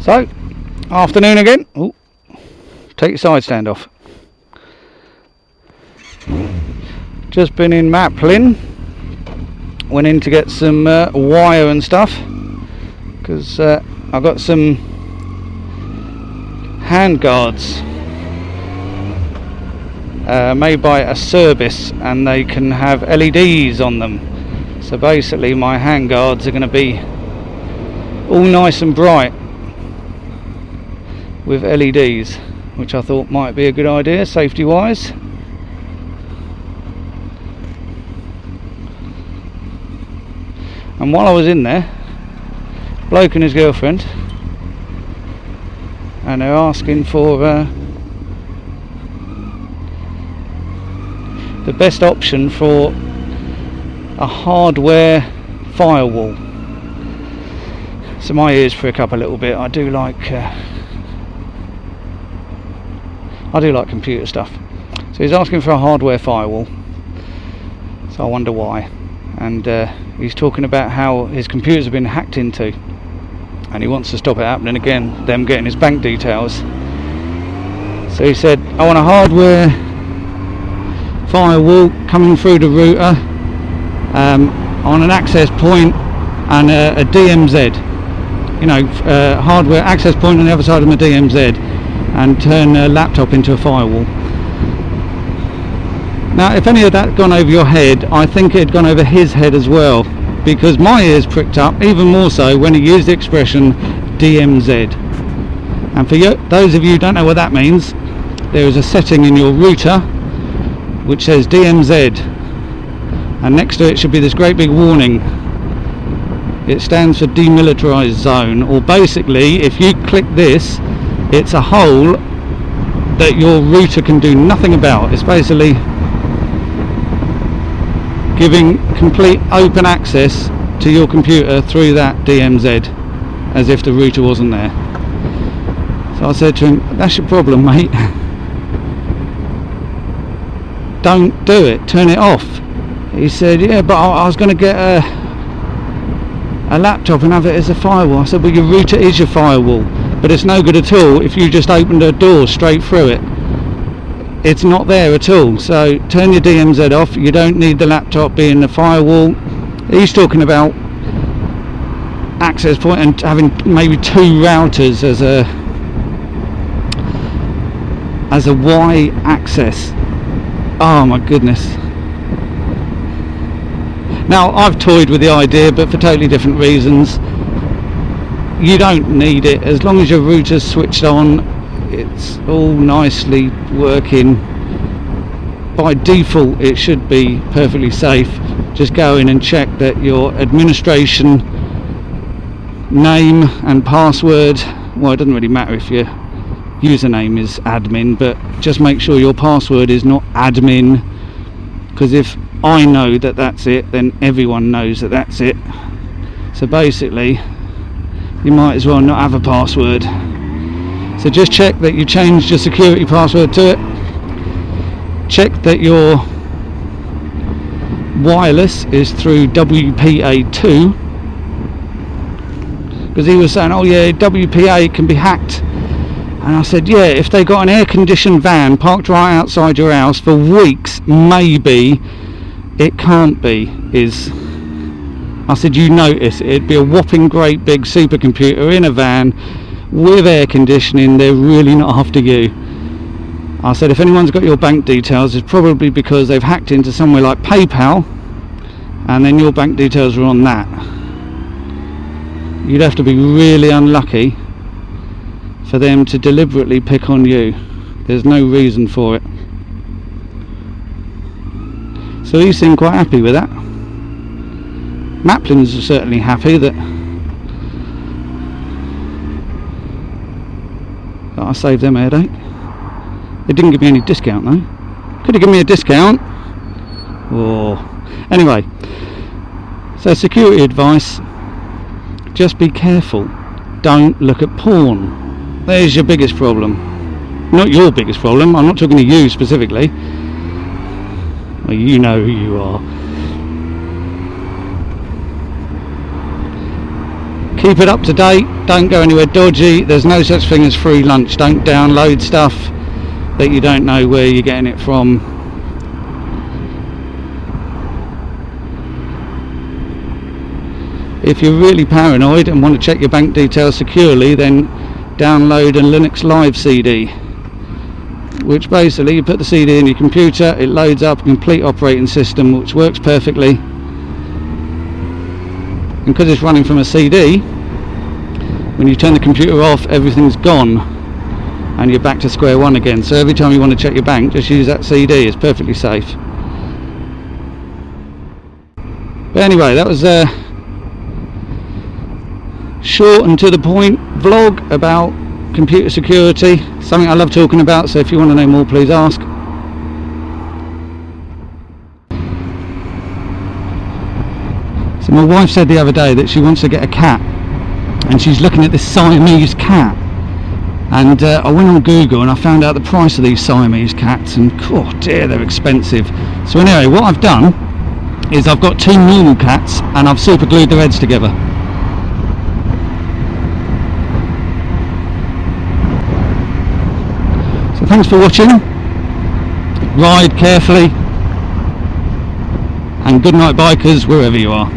So, afternoon again. Ooh, take your side stand off. Just been in Maplin. Went in to get some wire and stuff because I got some hand guards made by a service, and they can have LEDs on them. So basically my hand guards are going to be all nice and bright with LEDs, which I thought might be a good idea safety wise. And while I was in there, bloke and his girlfriend, and they're asking for the best option for a hardware firewall. So my ears prick up a little bit. I do like computer stuff. So he's asking for a hardware firewall. So I wonder why. And he's talking about how his computers have been hacked into, and he wants to stop it happening again, them getting his bank details. So he said, I want a hardware firewall coming through the router on an access point and a DMZ, you know, hardware access point on the other side of my DMZ, and turn a laptop into a firewall. Now, if any of that had gone over your head, I think it had gone over his head as well, because my ears pricked up even more so when he used the expression DMZ. And for you, those of you who don't know what that means, there is a setting in your router which says DMZ, and next to it should be this great big warning. It stands for demilitarized zone, or basically if you click this, it's a hole that your router can do nothing about. It's basically giving complete open access to your computer through that DMZ, as if the router wasn't there. So I said to him, that's your problem, mate. Don't do it, turn it off. He said, yeah, but I was going to get a laptop and have it as a firewall. I said, well, your router is your firewall, but it's no good at all if you just opened a door straight through it. It's not there at all. So turn your DMZ off. You don't need the laptop being the firewall. He's talking about access point and having maybe two routers as a Y access. Oh my goodness. Now, I've toyed with the idea, but for totally different reasons. You don't need it. As long as your router's switched on, it's all nicely working. By default it should be perfectly safe. Just go in and check that your administration name and password, well, it doesn't really matter if your username is admin, but just make sure your password is not admin, because if I know that that's it, then everyone knows that that's it. So basically you might as well not have a password. So just check that you changed your security password to it. Check that your wireless is through WPA2, because he was saying, oh yeah, WPA can be hacked. And I said, yeah, if they got an air-conditioned van parked right outside your house for weeks, maybe. It can't be. I said, you notice, it'd be a whopping great big supercomputer in a van with air conditioning. They're really not after you. I said, if anyone's got your bank details, it's probably because they've hacked into somewhere like PayPal, and then your bank details are on that. You'd have to be really unlucky for them to deliberately pick on you. There's no reason for it. So he seemed quite happy with that. Maplins are certainly happy that I saved them a headache. They didn't give me any discount though. Could have given me a discount. Oh. Anyway, so security advice, just be careful. Don't look at porn. There's your biggest problem. Not your biggest problem, I'm not talking to you specifically. Well, you know who you are. Keep it up to date, don't go anywhere dodgy. There's no such thing as free lunch. Don't download stuff that you don't know where you're getting it from. If you're really paranoid and want to check your bank details securely, then download a Linux Live CD, which basically you put the CD in your computer, it loads up a complete operating system which works perfectly, and because it's running from a CD, when you turn the computer off, everything's gone and you're back to square one again. So every time you want to check your bank, just use that CD. It's perfectly safe. But anyway, that was a short and to the point vlog about computer security, something I love talking about, so if you want to know more, please ask. So my wife said the other day that she wants to get a cat, and she's looking at this Siamese cat, and I went on Google and I found out the price of these Siamese cats, and oh dear, they're expensive. So anyway, what I've done is I've got two normal cats and I've super glued their heads together. So thanks for watching, ride carefully, and good night bikers wherever you are.